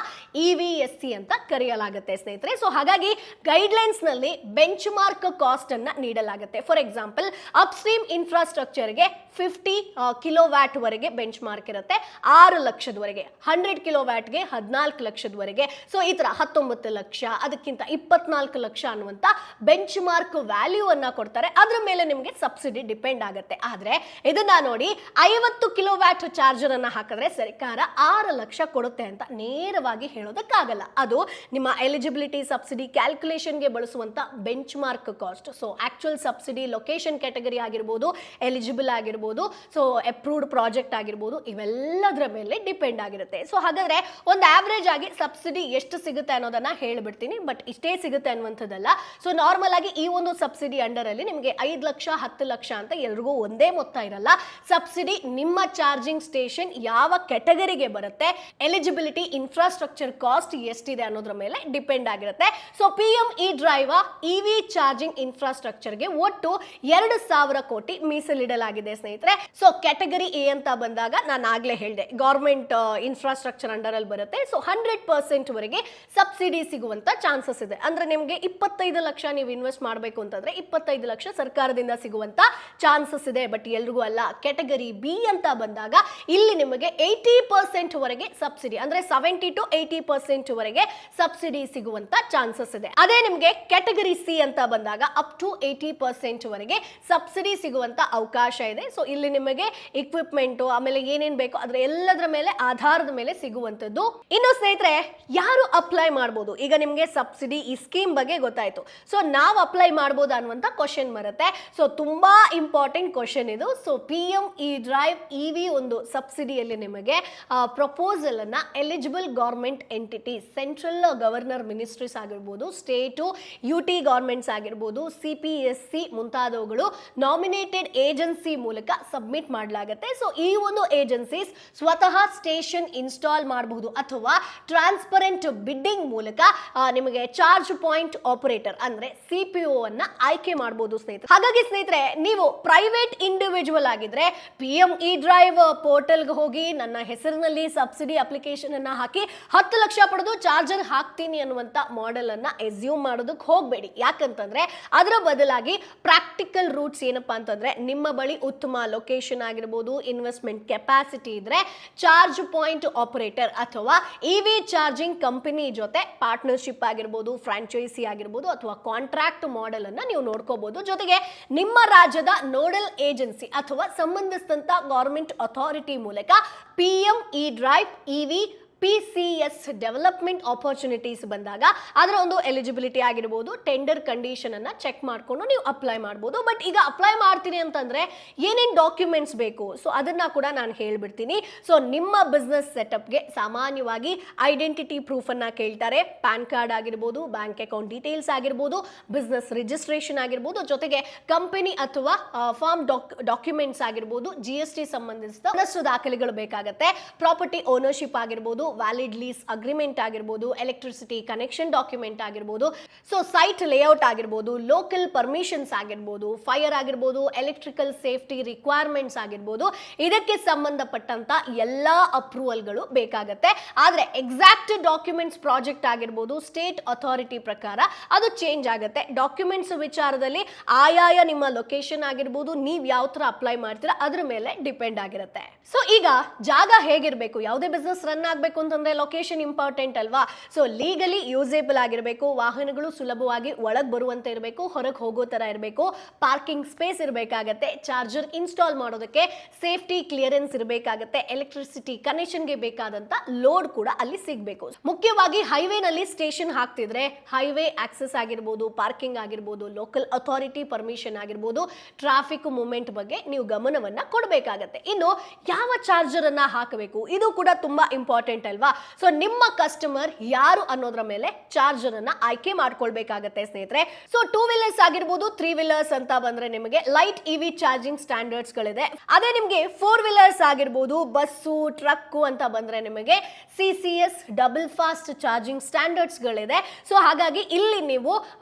ಇವಿಎಸ್ಸಿ ಅಂತ ಕರೆಯಲಾಗುತ್ತೆ ಸ್ನೇಹಿತರೆ. ಸೊ ಹಾಗಾಗಿ ಗೈಡ್ಲೈನ್ಸ್ ನಲ್ಲಿ ಬೆಂಚ್ ಮಾರ್ಕ್ ಕಾಸ್ಟ್ ಅನ್ನ ನೀಡಲಾಗುತ್ತೆ. ಫಾರ್ ಎಕ್ಸಾಂಪಲ್ ಅಪ್ಸ್ಟ್ರೀಮ್ ಇನ್ಫ್ರಾಸ್ಟ್ರಕ್ಚರ್ಗೆ 50 ಕಿಲೋವ್ಯಾಟ್ ವರೆಗೆ ಬೆಂಚ್ ಮಾರ್ಕ್ ಇರುತ್ತೆ, 6 ಲಕ್ಷದವರೆಗೆ, 100 ಕಿಲೋವ್ಯಾಟ್ಗೆ 14 ಲಕ್ಷದವರೆಗೆ. ಸೊ ಈ ತರ 19 ಲಕ್ಷ, ಅದಕ್ಕಿಂತ 24 ಲಕ್ಷ ಅನ್ನುವಂತ ಬೆಂಚ್ ಮಾರ್ಕ್ ವ್ಯಾಲ್ಯೂ ಅನ್ನ ಕೊಡ್ತಾರೆ. ಅದ್ರ ಮೇಲೆ ನಿಮಗೆ ಸಬ್ಸಿಡಿ ಡಿಪೆಂಡ್ ಆಗುತ್ತೆ. ಆದ್ರೆ ಇದನ್ನ ನೋಡಿ 50 ಕಿಲೋವ್ಯಾಟ್ ಚಾರ್ಜರ್ ಅನ್ನ ಹಾಕಿದ್ರೆ ಸರ್ಕಾರ 6 ಲಕ್ಷ ಕೊಡುತ್ತೆ ಅಂತ ನೇರವಾಗಿ ಹೇಳೋದಕ್ಕಾಗಲ್ಲ. ಅದು ನಿಮ್ಮ ಎಲಿಜಿಬಿಲಿಟಿ ಸಬ್ಸಿಡಿ ಕ್ಯಾಲ್ಕುಲೇಷನ್ಗೆ ಬಳಸುವಂತ bench mark cost. So actual subsidy location category ಆಗಿರ್ಬೋದು, ಎಲಿಜಿಬಲ್ ಆಗಿರ್ಬೋದು, ಸೊ ಅಪ್ರೂವ್ಡ್ ಪ್ರಾಜೆಕ್ಟ್ ಆಗಿರ್ಬೋದು, ಇವೆಲ್ಲದರ ಮೇಲೆ ಡಿಪೆಂಡ್ ಆಗಿರುತ್ತೆ. ಸೊ ಹಾಗಾದ್ರೆ ಒಂದು ಆವರೇಜ್ ಆಗಿ ಸಬ್ಸಿಡಿ ಎಷ್ಟು ಸಿಗುತ್ತೆ ಅನ್ನೋದನ್ನ ಹೇಳ್ಬಿಡ್ತೀನಿ, ಬಟ್ ಇಷ್ಟೇ ಸಿಗುತ್ತೆ ಅನ್ನುವಂಥದ್ದಲ್ಲ. ಸೊ ನಾರ್ಮಲ್ ಆಗಿ ಈ ಒಂದು ಸಬ್ಸಿಡಿ ಅಂಡರ್ ಅಲ್ಲಿ ನಿಮಗೆ 5 ಲಕ್ಷ 10 ಲಕ್ಷ ಅಂತ ಎಲ್ರಿಗೂ ಒಂದೇ ಮೊತ್ತ ಇರಲ್ಲ. ಸಬ್ಸಿಡಿ ನಿಮ್ಮ ಚಾರ್ಜಿಂಗ್ ಸ್ಟೇಷನ್ ಯಾವ ಕ್ಯಾಟಗರಿಗೆ ಬರುತ್ತೆ, ಎಲಿಜಿಬಿಲಿಟಿ ಇನ್ಫ್ರಾಸ್ಟ್ರಕ್ಚರ್ ಕಾಸ್ಟ್ ಎಷ್ಟಿದೆ ಅನ್ನೋದ್ರ ಮೇಲೆ ಡಿಪೆಂಡ್ ಆಗಿರುತ್ತೆ. So PM E-Drive EV charging ಇನ್ಫ್ರಾಸ್ಟ್ರಕ್ಚರ್ಗೆ ಒಟ್ಟು 2,000 ಕೋಟಿ ಮೀಸಲಿಡಲಾಗಿದೆ ಸ್ನೇಹಿತರೆ. ಸೊ ಕ್ಯಾಟಗರಿ ಎ ಅಂತ ಬಂದಾಗ ನಾನು ಆಗ್ಲೇ ಹೇಳಿದೆ ಗವರ್ಮೆಂಟ್ ಇನ್ಫ್ರಾಸ್ಟ್ರಕ್ಚರ್ ಅಂಡರ್ ಅಲ್ಲಿ ಬರುತ್ತೆ. ಸೊ 100% ವರೆಗೆ ಸಬ್ಸಿಡಿ ಸಿಗುವಂತ ಚಾನ್ಸಸ್ ಇದೆ. ಅಂದ್ರೆ ನಿಮಗೆ 25 ಲಕ್ಷ ನೀವು ಇನ್ವೆಸ್ಟ್ ಮಾಡಬೇಕು ಅಂತಂದ್ರೆ 25 ಲಕ್ಷ ಸರ್ಕಾರದಿಂದ ಸಿಗುವಂತ ಚಾನ್ಸಸ್ ಇದೆ. ಬಟ್ ಎಲ್ರಿಗೂ ಅಲ್ಲ. ಕ್ಯಾಟಗರಿ ಬಿ ಅಂತ ಬಂದಾಗ ಇಲ್ಲಿ ನಿಮಗೆ 80% ವರೆಗೆ ಸಬ್ಸಿಡಿ, ಅಂದ್ರೆ 70 to 80% ವರೆಗೆ ಸಬ್ಸಿಡಿ ಸಿಗುವಂತ ಚಾನ್ಸಸ್ ಇದೆ. ಅದೇ ನಿಮಗೆ ಕ್ಯಾಟಗರಿ ಸಿ ಅಂತ ಬಂದಾಗ ಅಪ್ ಟು 80% ವರೆಗೆ ಸಬ್ಸಿಡಿ ಸಿಗುವಂತ ಅವಕಾಶ ಇದೆ. ಸೊ ಇಲ್ಲಿ ನಿಮಗೆ ಇಕ್ವಿಪ್ಮೆಂಟ್ ಆಮೇಲೆ ಏನೇನ್ ಬೇಕೋ ಅದ್ರ ಎಲ್ಲದರ ಮೇಲೆ ಆಧಾರದ ಮೇಲೆ ಸಿಗುವಂತದ್ದು. ಇನ್ನು ಸ್ನೇಹಿತರೆ ಯಾರು ಅಪ್ಲೈ ಮಾಡಬಹುದು? ಈಗ ನಿಮಗೆ ಸಬ್ಸಿಡಿ ಈ ಸ್ಕೀಮ್ ಬಗ್ಗೆ ಗೊತ್ತಾಯ್ತು. ಸೊ ನಾವು ಅಪ್ಲೈ ಮಾಡಬಹುದು ಅನ್ನುವಂತ ಕ್ವಶನ್ ಬರುತ್ತೆ. ಸೊ ತುಂಬಾ ಇಂಪಾರ್ಟೆಂಟ್ ಕ್ವಶನ್ ಇದು. ಸೊ PM E-Drive EV ಒಂದು ಸಬ್ಸಿಡಿಯಲ್ಲಿ ನಿಮಗೆ ಪ್ರಪೋಸಲ್ ಅನ್ನ eligible government entities, central governor ministries ಆಗಿರ್ಬೋದು, ಸ್ಟೇಟು UT ಗವರ್ಮೆಂಟ್ಸ್ ಆಗಿರ್ಬೋದು, CPSC ಮುಂತಾದವುಗಳು ನಾಮಿನೇಟೆಡ್ ಏಜೆನ್ಸಿ ಮೂಲಕ ಸಬ್ಮಿಟ್ ಮಾಡಲಾಗುತ್ತೆ. ಸೊ ಈ ಒಂದು ಏಜೆನ್ಸೀಸ್ ಸ್ವತಃ ಸ್ಟೇಷನ್ ಇನ್ಸ್ಟಾಲ್ ಮಾಡಬಹುದು ಅಥವಾ ಟ್ರಾನ್ಸ್ಪರೆಂಟ್ ಬಿಡ್ಡಿಂಗ್ ಮೂಲಕ ನಿಮಗೆ ಚಾರ್ಜ್ ಚಾರ್ಜ್ ಪಾಯಿಂಟ್ ಆಪರೇಟರ್ ಅಂದ್ರೆ CPO ಅನ್ನ ಆಯ್ಕೆ ಮಾಡಬಹುದು ಸ್ನೇಹಿತರೆ. ಹಾಗಾಗಿ ಸ್ನೇಹಿತರೆ, ನೀವು ಪ್ರೈವೇಟ್ ಇಂಡಿವಿಜುವಲ್ ಆಗಿದ್ರೆ PME ಡ್ರೈವ್ ಪೋರ್ಟಲ್ಗೆ ಹೋಗಿ ನನ್ನ ಹೆಸರಿನಲ್ಲಿ ಸಬ್ಸಿಡಿ ಅಪ್ಲಿಕೇಶನ್ ಅನ್ನ ಹಾಕಿ 10 ಲಕ್ಷ ಪಡೆದು ಚಾರ್ಜರ್ ಹಾಕ್ತೀನಿ ಅನ್ನುವಂತ ಮಾಡೆಲ್ ಅನ್ನ ಎಸ್ಯೂಮ್ ಮಾಡೋದಕ್ಕೆ ಹೋಗಬೇಡಿ. ಯಾಕಂತಂದ್ರೆ ಅದರ ಬದಲಾಗಿ ಪ್ರಾಕ್ಟಿಕಲ್ ರೂಟ್ಸ್ ಏನಪ್ಪಾ ಅಂತಂದ್ರೆ, ನಿಮ್ಮ ಬಳಿ ಉತ್ತಮ ಲೊಕೇಶನ್ ಆಗಿರ್ಬೋದು, ಇನ್ವೆಸ್ಟ್ಮೆಂಟ್ ಕೆಪಾಸಿಟಿ ಇದ್ರೆ ಚಾರ್ಜ್ ಪಾಯಿಂಟ್ ಆಪರೇಟರ್ ಅಥವಾ EV ಚಾರ್ಜಿಂಗ್ ಕಂಪನಿ ಜೊತೆ ಪಾರ್ಟ್ನರ್ಶಿಪ್ ಆಗಿರ್ಬೋದು, ಫ್ರಾಂಚೈಸಿ ಆಗಿರ್ಬೋದು ಅಥವಾ ಕಾಂಟ್ರಾಕ್ಟ್ ಮಾಡೆಲ್ ಅನ್ನ ನೀವು ನೋಡ್ಕೋಬಹುದು. ಜೊತೆಗೆ ನಿಮ್ಮ ರಾಜ್ಯದ ನೋಡಲ್ ಏಜೆನ್ಸಿ ಅಥವಾ ಸಂಬಂಧಿಸಿದಂತ ಗವರ್ಮೆಂಟ್ ಅಥಾರಿಟಿ ಮೂಲಕ PME drive EV PCS development opportunities ಬಂದಾಗ ಅದರ ಒಂದು ಎಲಿಜಿಬಿಲಿಟಿ ಆಗಿರ್ಬೋದು, ಟೆಂಡರ್ ಕಂಡೀಷನ್ ಅನ್ನ ಚೆಕ್ ಮಾಡ್ಕೊಂಡು ನೀವು ಅಪ್ಲೈ ಮಾಡ್ಬೋದು. ಬಟ್ ಈಗ ಅಪ್ಲೈ ಮಾಡ್ತೀನಿ ಅಂತಂದ್ರೆ ಏನೇನು ಡಾಕ್ಯುಮೆಂಟ್ಸ್ ಬೇಕು, ಸೊ ಅದನ್ನ ಕೂಡ ನಾನು ಹೇಳ್ಬಿಡ್ತೀನಿ. ಸೊ ನಿಮ್ಮ ಬಿಸ್ನೆಸ್ ಸೆಟಪ್ಗೆ ಸಾಮಾನ್ಯವಾಗಿ ಐಡೆಂಟಿಟಿ ಪ್ರೂಫ್ ಅನ್ನ ಕೇಳ್ತಾರೆ. ಪ್ಯಾನ್ ಕಾರ್ಡ್ ಆಗಿರ್ಬೋದು, ಬ್ಯಾಂಕ್ ಅಕೌಂಟ್ ಡೀಟೇಲ್ಸ್ ಆಗಿರ್ಬೋದು, ಬಿಸ್ನೆಸ್ ರಿಜಿಸ್ಟ್ರೇಷನ್ ಆಗಿರ್ಬೋದು, ಜೊತೆಗೆ ಕಂಪನಿ ಅಥವಾ ಫಾರ್ಮ್ ಡಾಕ್ಯುಮೆಂಟ್ಸ್ ಆಗಿರ್ಬೋದು, GST ಸಂಬಂಧಿಸಿದ ದಾಖಲೆಗಳು ಬೇಕಾಗುತ್ತೆ. ಪ್ರಾಪರ್ಟಿ ಓನರ್ಶಿಪ್ ಆಗಿರ್ಬೋದು, ವ್ಯಾಲಿಡ್ ಲೀಸ್ ಅಗ್ರಿಮೆಂಟ್ ಆಗಿರ್ಬೋದು, ಎಲೆಕ್ಟ್ರಿಸಿಟಿ ಕನೆಕ್ಷನ್ ಡಾಕ್ಯುಮೆಂಟ್ ಆಗಿರ್ಬೋದು, ಸೊ ಸೈಟ್ ಲೇಔಟ್ ಆಗಿರ್ಬೋದು, ಲೋಕಲ್ ಪರ್ಮಿಷನ್ಸ್ ಆಗಿರ್ಬೋದು, ಫೈರ್ ಆಗಿರ್ಬೋದು, ಎಲೆಕ್ಟ್ರಿಕಲ್ ಸೇಫ್ಟಿ ರಿಕ್ವೈರ್ಮೆಂಟ್ಸ್ ಆಗಿರ್ಬೋದು, ಇದಕ್ಕೆ ಸಂಬಂಧಪಟ್ಟಂತ ಎಲ್ಲಾ ಅಪ್ರೂವಲ್ಗಳು ಬೇಕಾಗುತ್ತೆ. ಆದ್ರೆ ಎಕ್ಸಾಕ್ಟ್ ಡಾಕ್ಯುಮೆಂಟ್ಸ್ ಪ್ರಾಜೆಕ್ಟ್ ಆಗಿರ್ಬೋದು, ಸ್ಟೇಟ್ ಅಥಾರಿಟಿ ಪ್ರಕಾರ ಅದು ಚೇಂಜ್ ಆಗುತ್ತೆ. ಡಾಕ್ಯುಮೆಂಟ್ಸ್ ವಿಚಾರದಲ್ಲಿ ಆಯಾಯ ನಿಮ್ಮ ಲೊಕೇಶನ್ ಆಗಿರ್ಬೋದು, ನೀವು ಯಾವ ತರ ಅಪ್ಲೈ ಮಾಡ್ತೀರಾ ಅದ್ರ ಮೇಲೆ ಡಿಪೆಂಡ್ ಆಗಿರುತ್ತೆ. ಸೊ ಈಗ ಜಾಗ ಹೇಗಿರ್ಬೇಕು, ಯಾವುದೇ ಬಿಸ್ನೆಸ್ ರನ್ ಆಗಬೇಕು ಅಂತಂದ್ರೆ ಲೊಕೇಶನ್ ಇಂಪಾರ್ಟೆಂಟ್ ಅಲ್ವಾ. ಸೊ ಲೀಗಲಿ ಯೂಸೇಬಲ್ ಆಗಿರಬೇಕು, ವಾಹನಗಳು ಸುಲಭವಾಗಿ ಒಳಗೆ ಬರುವಂತೆ ಇರಬೇಕು, ಹೊರಗೆ ಹೋಗೋ ತರ ಇರಬೇಕು, ಪಾರ್ಕಿಂಗ್ ಸ್ಪೇಸ್ ಇರಬೇಕಾಗತ್ತೆ, ಚಾರ್ಜರ್ ಇನ್ಸ್ಟಾಲ್ ಮಾಡೋದಕ್ಕೆ ಸೇಫ್ಟಿ ಕ್ಲಿಯರೆನ್ಸ್ ಇರಬೇಕಾಗತ್ತೆ, ಎಲೆಕ್ಟ್ರಿಸಿಟಿ ಕನೆಕ್ಷನ್ಗೆ ಬೇಕಾದಂತ ಲೋಡ್ ಕೂಡ ಅಲ್ಲಿ ಸಿಗಬೇಕು. ಮುಖ್ಯವಾಗಿ ಹೈವೇನಲ್ಲಿ ಸ್ಟೇಷನ್ ಹಾಕ್ತಿದ್ರೆ ಹೈವೇ ಆಕ್ಸೆಸ್ ಆಗಿರ್ಬೋದು, ಪಾರ್ಕಿಂಗ್ ಆಗಿರ್ಬೋದು, ಲೋಕಲ್ ಅಥಾರಿಟಿ ಪರ್ಮಿಷನ್ ಆಗಿರ್ಬೋದು, ಟ್ರಾಫಿಕ್ ಮೂವ್ಮೆಂಟ್ ಬಗ್ಗೆ ನೀವು ಗಮನವನ್ನ ಕೊಡಬೇಕಾಗತ್ತೆ. ಇನ್ನು ಯಾವ ಚಾರ್ಜರ್ ಅನ್ನ ಹಾಕಬೇಕು, ಇದು ಕೂಡ ತುಂಬಾ ಇಂಪಾರ್ಟೆಂಟ್ ಅಲ್ವಾ. ಸೊ ನಿಮ್ಮ ಕಸ್ಟಮರ್ ಯಾರು ಅನ್ನೋದ್ರ ಮೇಲೆ ಚಾರ್ಜರ್ ಅನ್ನ ಆಯ್ಕೆ ಮಾಡ್ಕೊಳ್ಬೇಕಾಗತ್ತೆ ಸ್ನೇಹಿತರೆ. ಸೊ 2 ವೀಲರ್ಸ್ ಆಗಿರ್ಬೋದು, 3 ವೀಲರ್ಸ್ ಅಂತ ಬಂದ್ರೆ ನಿಮಗೆ ಲೈಟ್ EV ಚಾರ್ಜಿಂಗ್ ಸ್ಟ್ಯಾಂಡರ್ಡ್ಸ್ ಗಳಿದೆ. ಅದೇ ನಿಮಗೆ 4 ವೀಲರ್ಸ್ ಆಗಿರ್ಬೋದು, ಬಸ್ಸು, ಟ್ರಕ್ ಅಂತ ಬಂದ್ರೆ ನಿಮಗೆ CCS double fast charging standards ಗಳಿದೆ. ಸೊ ಹಾಗಾಗಿ ಇಲ್ಲಿ ನೀವು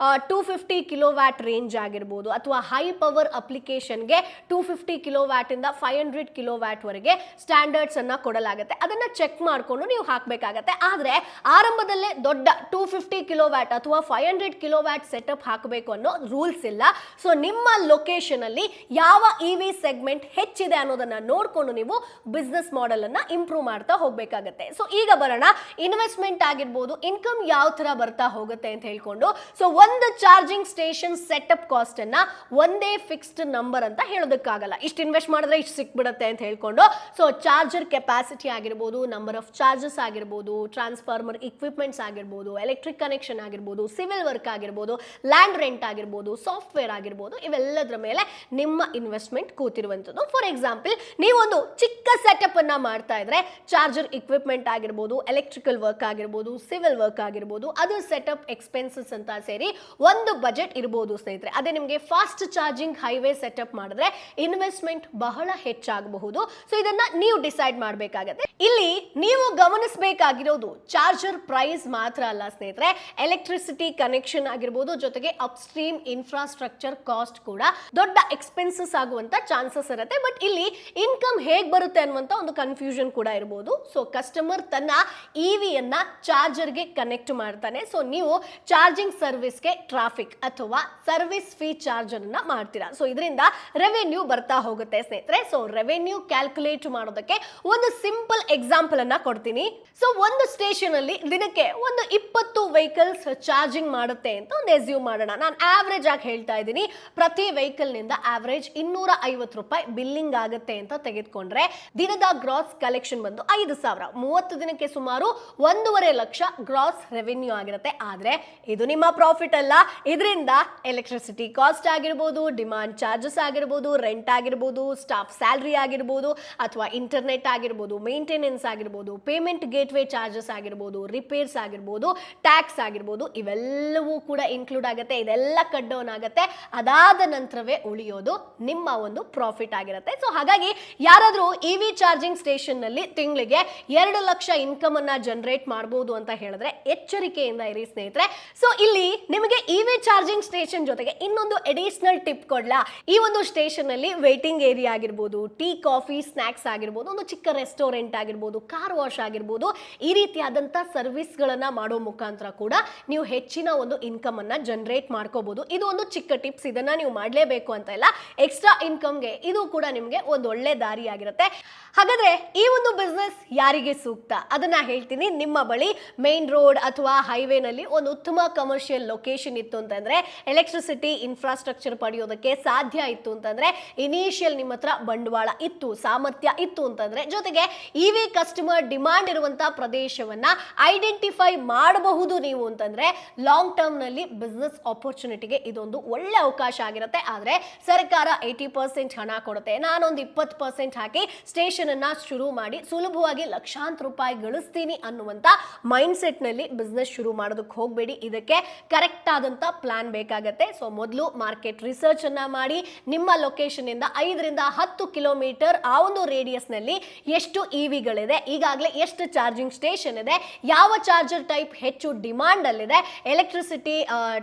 250 ಕಿಲೋವ್ಯಾಟ್ ರೇಂಜ್ ಆಗಿರ್ಬೋದು ಅಥವಾ ಹೈ ಪವರ್ ಅಪ್ಲಿಕೇಶನ್ಗೆ 250 ಕಿಲೋವ್ಯಾಟ್ ಇಂದ 500 ಕಿಲೋವ್ಯಾಟ್ ವರೆಗೆ ಸ್ಟ್ಯಾಂಡರ್ಡ್ಸ್ ಅನ್ನ ಕೊಡಲಾಗುತ್ತೆ. ಅದನ್ನ ಚೆಕ್ ಮಾಡ್ಕೊಂಡು ನೀವು ಹಾಕಬೇಕಾಗತ್ತೆ. ಆದ್ರೆ ಆರಂಭದಲ್ಲೇ ದೊಡ್ಡ 250 ಕಿಲೋವ್ಯಾಟ್ ಅಥವಾ 500 ಕಿಲೋವ್ಯಾಟ್ ಸೆಟಪ್ ಹಾಕಬೇಕು ಅನ್ನೋ ರೂಲ್ಸ್ ಇಲ್ಲ. ಸೊ ನಿಮ್ಮ ಲೊಕೇಶನ್ ಅಲ್ಲಿ ಯಾವ EV ಸೆಗ್ಮೆಂಟ್ ಹೆಚ್ಚಿದೆ ಅನ್ನೋದನ್ನ ನೋಡ್ಕೊಂಡು ನೀವು ಬಿಸ್ನೆಸ್ ಮಾಡೆಲ್ ಅನ್ನ ಇಂಪ್ರೂವ್ ಮಾಡ್ತಾ ಹೋಗ್ಬೇಕಾಗತ್ತೆ. ಸೊ ಈಗ ಬರೋಣ, ಇನ್ವೆಸ್ಟ್ಮೆಂಟ್ ಆಗಿರ್ಬೋದು, ಇನ್ಕಮ್ ಯಾವ ತರ ಬರ್ತಾ ಹೋಗುತ್ತೆ ಅಂತ ಹೇಳ್ಕೊಂಡು. ಸೊ ಒಂದು ಚಾರ್ಜಿಂಗ್ ಸ್ಟೇಷನ್ ಸೆಟಪ್ ಕಾಸ್ಟ್ ಅನ್ನ ಒಂದೇ ಫಿಕ್ಸ್ಡ್ ನಂಬರ್ ಅಂತ ಹೇಳೋದಕ್ಕಾಗಲ್ಲ. ಇಷ್ಟು ಇನ್ವೆಸ್ಟ್ ಮಾಡಿದ್ರೆ ಇಷ್ಟು ಸಿಕ್ಬಿಡುತ್ತೆ ಅಂತ ಹೇಳ್ಕೊಂಡು. ಸೊ ಚಾರ್ಜರ್ ಕೆಪಾಸಿಟಿ ಆಗಿರ್ಬೋದು, ನಂಬರ್ ಆಫ್ ಚಾರ್ಜಸ್ ಆಗಿರ್ಬೋದು, ಟ್ರಾನ್ಸ್ಫಾರ್ಮರ್ ಇಕ್ವಿಪ್ಮೆಂಟ್ಸ್ ಆಗಿರ್ಬೋದು, ಎಲೆಕ್ಟ್ರಿಕ್ ಕನೆಕ್ಷನ್ ಆಗಿರ್ಬೋದು, ಸಿವಿಲ್ ವರ್ಕ್ ಆಗಿರ್ಬೋದು, ಲ್ಯಾಂಡ್ ರೆಂಟ್ ಆಗಿರ್ಬೋದು, ಸಾಫ್ಟ್ವೇರ್ ಆಗಿರ್ಬೋದು, ಇವೆಲ್ಲದರ ಮೇಲೆ ನಿಮ್ಮ ಇನ್ವೆಸ್ಟ್ಮೆಂಟ್ ಕೂತಿರುವಂಥದ್ದು. ಫಾರ್ ಎಕ್ಸಾಂಪಲ್, ನೀವೊಂದು ಚಿಕ್ಕ ಸೆಟಪ್ ಅನ್ನ ಮಾಡ್ತಾ ಇದ್ರೆ ಚಾರ್ಜರ್ ಇಕ್ವಿಪ್ಮೆಂಟ್ ಆಗಿರ್ಬೋದು, ಎಲೆಕ್ಟ್ರಿಕಲ್ ವರ್ಕ್ ಆಗಿರ್ಬೋದು, ಸಿವಿಲ್ ವರ್ಕ್ ಆಗಿರ್ಬೋದು, ಅದು ಸೆಟಪ್ ಎಕ್ಸ್ಪೆನ್ಸಸ್ ಅಂತ ಸೇರಿ ಒಂದು ಬಜೆಟ್ ಇರಬಹುದು ಸ್ನೇಹಿತರೆ. ಅದೇ ನಿಮಗೆ ಫಾಸ್ಟ್ ಚಾರ್ಜಿಂಗ್ ಹೈವೇ ಸೆಟಪ್ ಮಾಡಿದ್ರೆ ಇನ್ವೆಸ್ಟ್ಮೆಂಟ್ ಬಹಳ ಹೆಚ್ಚಾಗಬಹುದು. ಸೊ ಇದನ್ನ ನೀವು ಡಿಸೈಡ್ ಮಾಡಬೇಕಾಗತ್ತೆ. ಇಲ್ಲಿ ನೀವು ಗಮನಿಸಬೇಕಾಗಿರೋದು ಚಾರ್ಜರ್ ಪ್ರೈಸ್ ಮಾತ್ರ ಅಲ್ಲ ಸ್ನೇಹಿತರೆ, ಎಲೆಕ್ಟ್ರಿಸಿಟಿ ಕನೆಕ್ಷನ್ ಆಗಿರ್ಬೋದು, ಜೊತೆಗೆ ಅಪ್ಸ್ಟ್ರೀಮ್ ಇನ್ಫ್ರಾಸ್ಟ್ರಕ್ಚರ್ ಕಾಸ್ಟ್ ಕೂಡ ದೊಡ್ಡ ಎಕ್ಸ್ಪೆನ್ಸಸ್ ಆಗುವಂತ ಚಾನ್ಸಸ್ ಇರುತ್ತೆ. ಬಟ್ ಇಲ್ಲಿ ಇನ್ಕಮ್ ಹೇಗೆ ಬರುತ್ತೆ ಅನ್ನುವಂತ ಒಂದು ಕನ್ಫ್ಯೂಷನ್ ಕೂಡ ಇರಬಹುದು. ಸೊ ಕಸ್ಟಮರ್ ತನ್ನ EV ಅನ್ನ ಚಾರ್ಜರ್ಗೆ ಕನೆಕ್ಟ್ ಮಾಡ್ತಾನೆ. ಸೊ ನೀವು ಚಾರ್ಜಿಂಗ್ ಸರ್ವಿಸ್ಗೆ ಟ್ರಾಫಿಕ್ ಅಥವಾ ಸರ್ವಿಸ್ ಫೀ ಚಾರ್ಜ್ ಅನ್ನ ಮಾಡ್ತೀರಾ. ಸೊ ಇದರಿಂದ ರೆವೆನ್ಯೂ ಬರ್ತಾ ಹೋಗುತ್ತೆ ಸ್ನೇಹಿತರೆ. ಸೊ ರೆವೆನ್ಯೂ ಕ್ಯಾಲ್ಕುಲೇಟ್ ಮಾಡೋದಕ್ಕೆ ಒಂದು ಸಿಂಪಲ್ ಎಕ್ಸಾಂಪಲ್ ಅನ್ನ ಕೊಡ್ತೀನಿ. ಸೊ ಒಂದು ಸ್ಟೇಷನ್ ಅಲ್ಲಿ ದಿನಕ್ಕೆ ಒಂದು 20 ವೆಹಿಕಲ್ಸ್ ಚಾರ್ಜಿಂಗ್ ಮಾಡುತ್ತೆ ಅಂತ ಒಂದು ಎಸ್ಯೂಮ್ ಮಾಡೋಣ. ನಾನು ಆವರೇಜ್ ಆಗಿ ಹೇಳ್ತಾ ಇದ್ದೀನಿ. ಪ್ರತಿ ವೆಹಿಕಲ್ ನಿಂದ ಆವರೇಜ್ 250 ರೂಪಾಯಿ ಬಿಲ್ಲಿಂಗ್ ಆಗುತ್ತೆ ಅಂತ ತೆಗೆದುಕೊಂಡ್ರೆ ದಿನದ ಗ್ರಾಸ್ ಕಲೆಕ್ಷನ್ ಬಂದು 5,000. 30 ದಿನಕ್ಕೆ ಸುಮಾರು 1.5 ಲಕ್ಷ ಗ್ರಾಸ್ ರೆವೆನ್ಯೂ ಆಗಿರುತ್ತೆ. ಆದ್ರೆ ಇದು ನಿಮ್ಮ ಪ್ರಾಫಿಟ್ ಅಲ್ಲ. ಇದರಿಂದ ಎಲೆಕ್ಟ್ರಿಸಿಟಿ ಕಾಸ್ಟ್ ಆಗಿರ್ಬೋದು, ಡಿಮಾಂಡ್ ಚಾರ್ಜಸ್ ಆಗಿರ್ಬೋದು, ರೆಂಟ್ ಆಗಿರ್ಬೋದು, ಸ್ಟಾಫ್ ಸ್ಯಾಲರಿ ಆಗಿರ್ಬೋದು, ಅಥವಾ ಇಂಟರ್ನೆಟ್ ಆಗಿರ್ಬೋದು, ಮೇಂಟೆನೆನ್ಸ್ ಆಗಿರ್ಬೋದು, ಪೇಮೆಂಟ್ ಪೇಮೆಂಟ್ ಗೇಟ್ವೇ ಚಾರ್ಜಸ್ ಆಗಿರ್ಬೋದು, ರಿಪೇರ್ಸ್ ಆಗಿರ್ಬೋದು, ಟ್ಯಾಕ್ಸ್ ಆಗಿರ್ಬೋದು, ಇವೆಲ್ಲವೂ ಕೂಡ ಇನ್ಕ್ಲೂಡ್ ಆಗುತ್ತೆ. ಇದೆಲ್ಲ ಕಟ್ ಡೌನ್ ಆಗುತ್ತೆ. ಅದಾದ ನಂತರವೇ ಉಳಿಯೋದು ನಿಮ್ಮ ಒಂದು ಪ್ರಾಫಿಟ್ ಆಗಿರುತ್ತೆ. ಸೊ ಹಾಗಾಗಿ ಯಾರಾದರೂ EV ಚಾರ್ಜಿಂಗ್ ಸ್ಟೇಷನ್ ನಲ್ಲಿ ತಿಂಗಳಿಗೆ 2 ಲಕ್ಷ ಇನ್ಕಮ್ ಅನ್ನ ಜನರೇಟ್ ಮಾಡಬಹುದು ಅಂತ ಹೇಳಿದ್ರೆ ಎಚ್ಚರಿಕೆಯಿಂದ ಇರಿ ಸ್ನೇಹಿತರೆ. ಸೊ ಇಲ್ಲಿ ನಿಮಗೆ EV ಚಾರ್ಜಿಂಗ್ ಸ್ಟೇಷನ್ ಜೊತೆಗೆ ಇನ್ನೊಂದು ಅಡಿಷನಲ್ ಟಿಪ್ ಕೊಡ್ಲಾ. ಈ ಒಂದು ಸ್ಟೇಷನ್ ಅಲ್ಲಿ ವೇಟಿಂಗ್ ಏರಿಯಾ ಆಗಿರ್ಬೋದು, ಟೀ ಕಾಫಿ ಸ್ನಾಕ್ಸ್ ಆಗಿರ್ಬೋದು, ಒಂದು ಚಿಕ್ಕ ರೆಸ್ಟೋರೆಂಟ್ ಆಗಿರ್ಬೋದು, ಕಾರ್ ವಾಶ್ ಆಗಿರ್ಬೋದು, ಈ ರೀತಿಯಾದಂಥ ಸರ್ವಿಸ್ಗಳನ್ನ ಮಾಡೋ ಮುಖಾಂತರ ಕೂಡ ನೀವು ಹೆಚ್ಚಿನ ಒಂದು ಇನ್ಕಮ್ ಅನ್ನ ಜನರೇಟ್ ಮಾಡ್ಕೋಬಹುದು. ಇದು ಒಂದು ಚಿಕ್ಕ ಟಿಪ್ಸ್, ಇದನ್ನ ನೀವು ಮಾಡಲೇಬೇಕು ಅಂತ ಇಲ್ಲ. ಎಕ್ಸ್ಟ್ರಾ ಇನ್ಕಮ್ಗೆ ಇದು ಕೂಡ ನಿಮಗೆ ಒಂದು ಒಳ್ಳೆ ದಾರಿ ಆಗಿರುತ್ತೆ. ಹಾಗಾದ್ರೆ ಈ ಒಂದು ಬಿಸ್ನೆಸ್ ಯಾರಿಗೆ ಸೂಕ್ತ ಅದನ್ನ ಹೇಳ್ತೀನಿ. ನಿಮ್ಮ ಬಳಿ ಮೇನ್ ರೋಡ್ ಅಥವಾ ಹೈವೇನಲ್ಲಿ ಒಂದು ಉತ್ತಮ ಕಮರ್ಷಿಯಲ್ ಲೊಕೇಶನ್ ಇತ್ತು ಅಂತಂದ್ರೆ, ಎಲೆಕ್ಟ್ರಿಸಿಟಿ ಇನ್ಫ್ರಾಸ್ಟ್ರಕ್ಚರ್ ಪಡೆಯೋದಕ್ಕೆ ಸಾಧ್ಯ ಇತ್ತು ಅಂತಂದ್ರೆ, ಇನಿಷಿಯಲ್ ನಿಮ್ಮ ಹತ್ರ ಬಂಡವಾಳ ಇತ್ತು, ಸಾಮರ್ಥ್ಯ ಇತ್ತು ಅಂತಂದ್ರೆ, ಜೊತೆಗೆ EV ಕಸ್ಟಮರ್ ಡಿಮಾಂಡ್ ಇರುವಂತಹ ಪ್ರದೇಶವನ್ನ ಐಡೆಂಟಿಫೈ ಮಾಡಬಹುದು ನೀವು ಅಂತಂದ್ರೆ, ಲಾಂಗ್ ಟರ್ಮ್ ನಲ್ಲಿ ಬಿಸ್ನೆಸ್ ಆಪರ್ಚುನಿಟಿಗೆ ಇದೊಂದು ಒಳ್ಳೆ ಅವಕಾಶ ಆಗಿರುತ್ತೆ. ಆದ್ರೆ ಸರ್ಕಾರ 80% ಹಣ ಕೊಡುತ್ತೆ, ನಾನೊಂದು 20% ಹಾಕಿ ಸ್ಟೇಷನ್ ಅನ್ನ ಶುರು ಮಾಡಿ ಸುಲಭವಾಗಿ ಲಕ್ಷಾಂತರ ರೂಪಾಯಿ ಗಳಿಸ್ತೀನಿ ಅನ್ನುವಂತ ಮೈಂಡ್ ಸೆಟ್ ನಲ್ಲಿ ಬಿಸ್ನೆಸ್ ಶುರು ಮಾಡೋದಕ್ಕೆ ಹೋಗಬೇಡಿ. ಇದಕ್ಕೆ ಕರೆಕ್ಟ್ ಆದಂತ ಪ್ಲಾನ್ ಬೇಕಾಗತ್ತೆ. ಸೊ ಮೊದಲು ಮಾರ್ಕೆಟ್ ರಿಸರ್ಚ್ ಅನ್ನ ಮಾಡಿ, ನಿಮ್ಮ ಲೊಕೇಶನ್ ಇಂದ 5 ರಿಂದ 10 ಕಿಲೋಮೀಟರ್ ಆ ಒಂದು ರೇಡಿಯಸ್ ನಲ್ಲಿ ಎಷ್ಟು EVಗಳಿದೆ, ಈಗಾಗಲೇ ಎಷ್ಟು ಚಾರ್ಜಿಂಗ್ ಸ್ಟೇಷನ್ ಇದೆ, ಯಾವ ಚಾರ್ಜರ್ ಟೈಪ್ ಹೆಚ್ಚು ಡಿಮಾಂಡ್ ಅಲ್ಲಿದೆ, ಎಲೆಕ್ಟ್ರಿಸಿಟಿ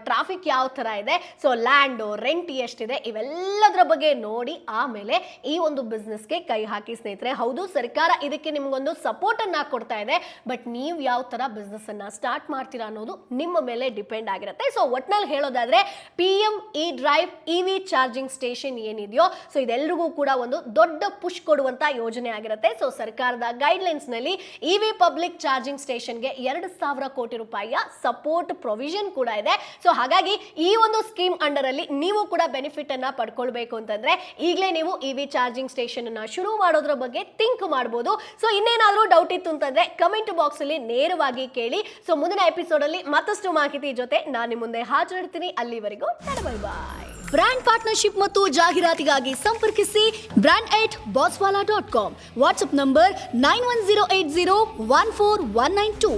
ಟ್ರಾಫಿಕ್ ಯಾವ ತರ ಇದೆ, ಸೊ ಲ್ಯಾಂಡ್ ರೆಂಟ್ ಎಷ್ಟಿದೆ, ಇವೆಲ್ಲದರ ಬಗ್ಗೆ ನೋಡಿ ಆಮೇಲೆ ಈ ಒಂದು ಬಿಸ್ನೆಸ್ಗೆ ಕೈ ಹಾಕಿ ಸ್ನೇಹಿತರೆ. ಹೌದು, ಸರ್ಕಾರ ಇದಕ್ಕೆ ನಿಮ್ಗೊಂದು ಸಪೋರ್ಟ್ ಅನ್ನ ಕೊಡ್ತಾ ಇದೆ, ಬಟ್ ನೀವು ಯಾವ ತರ ಬಿಸ್ನೆಸ್ ಅನ್ನ ಸ್ಟಾರ್ಟ್ ಮಾಡ್ತೀರಾ ಅನ್ನೋದು ನಿಮ್ಮ ಮೇಲೆ ಡಿಪೆಂಡ್ ಆಗಿರುತ್ತೆ. ಸೊ ಒಟ್ನಲ್ಲಿ ಹೇಳೋದಾದ್ರೆ PM E-Drive EV charging station ಏನಿದೆಯೋ, ಸೊ ಇದೆಲ್ಲರಿಗೂ ಕೂಡ ಒಂದು ದೊಡ್ಡ ಪುಷ್ ಕೊಡುವಂತ ಯೋಜನೆ ಆಗಿರುತ್ತೆ. ಸೊ ಸರ್ಕಾರದ ಗೈಡ್ಲೈನ್ಸ್ ನಲ್ಲಿ EV ಪಬ್ಲಿಕ್ ಚಾರ್ಜಿಂಗ್ ಸ್ಟೇಷನ್ಗೆ 2,000 ಕೋಟಿ ರೂಪಾಯಿಯ ಸಪೋರ್ಟ್ ಪ್ರೊವಿಷನ್ ಕೂಡ ಇದೆ. ಸೊ ಹಾಗಾಗಿ ಈ ಒಂದು ಸ್ಕೀಮ್ ಅಂಡರ್ ಅಲ್ಲಿ ನೀವು ಕೂಡ ಬೆನಿಫಿಟ್ ಅನ್ನ ಪಡ್ಕೊಳ್ಬೇಕು ಅಂತಂದ್ರೆ ಈಗಲೇ ನೀವು EV ಚಾರ್ಜಿಂಗ್ ಸ್ಟೇಷನ್ ಅನ್ನ ಶುರು ಮಾಡೋದ್ರ ಬಗ್ಗೆ ಥಿಂಕ್ ಮಾಡಬಹುದು. ಸೊ ಇನ್ನೇನಾದ್ರೂ ಡೌಟ್ ಇತ್ತು ಅಂತಂದ್ರೆ ಕಮೆಂಟ್ ಬಾಕ್ಸ್ ಅಲ್ಲಿ ನೇರವಾಗಿ ಕೇಳಿ. ಸೊ ಮುಂದಿನ ಎಪಿಸೋಡ್ ಅಲ್ಲಿ ಮತ್ತಷ್ಟು ಮಾಹಿತಿ ಜೊತೆ ನಾನು ನಿಮ್ಮ ಮುಂದೆ ಹಾಜರಿರ್ತೀನಿ. ಅಲ್ಲಿವರೆಗೂ ಬೈ ಬಾಯ್. ಬ್ರಾಂಡ್ ಪಾರ್ಟ್ನರ್ಶಿಪ್ ಮತ್ತು ಜಾಹೀರಾತಿಗಾಗಿ ಸಂಪರ್ಕಿಸಿ brand@bosswala.com. WhatsApp number 9108014192.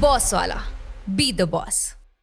Bosswala. Be the boss.